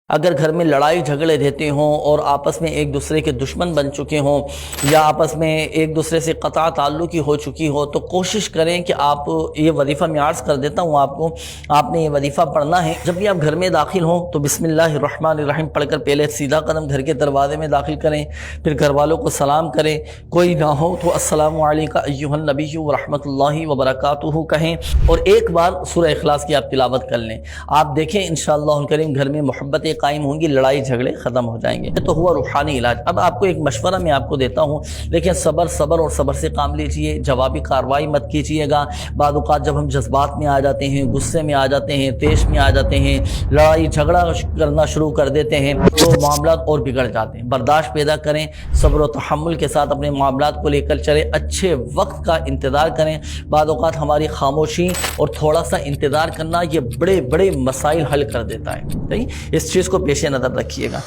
اگر گھر میں لڑائی جھگڑے رہتے ہوں اور آپس میں ایک دوسرے کے دشمن بن چکے ہوں یا آپس میں ایک دوسرے سے قطع تعلقی ہو چکی ہو تو کوشش کریں کہ آپ یہ وظیفہ میں عرض کر دیتا ہوں آپ نے یہ وظیفہ پڑھنا ہے۔ جب بھی آپ گھر میں داخل ہوں تو بسم اللہ الرحمن الرحیم پڑھ کر پہلے سیدھا قدم گھر کے دروازے میں داخل کریں، پھر گھر والوں کو سلام کریں، کوئی نہ ہو تو السلام علیکم ایھا النبی ورحمۃ اللہ وبرکاتہ کہیں، اور ایک بار سورہ اخلاص کی آپ تلاوت کر لیں۔ آپ دیکھیں انشاءاللہ الکریم گھر میں محبتیں قائم ہوں گی، لڑائی جھگڑے ختم ہو جائیں گے۔ تو ہوا روحانی علاج۔ اب آپ کو ایک مشورہ میں آپ کو دیتا ہوں، لیکن صبر اور صبر سے کام لیجئے، جوابی کارروائی مت کیجئے گا۔ بعض اوقات جب ہم جذبات میں آ جاتے ہیں، غصے میں آ جاتے ہیں، تیش میں آ جاتے ہیں، لڑائی جھگڑا کرنا شروع کر دیتے ہیں تو معاملات اور بگڑ جاتے ہیں۔ برداشت پیدا کریں، صبر و تحمل کے ساتھ اپنے معاملات کو لے کر چلیں، اچھے وقت کا انتظار کریں۔ بعض اوقات ہماری خاموشی اور تھوڑا سا انتظار کرنا یہ بڑے بڑے مسائل حل کر دیتا ہے۔ اس چیز کو پیش نظر رکھیے گا۔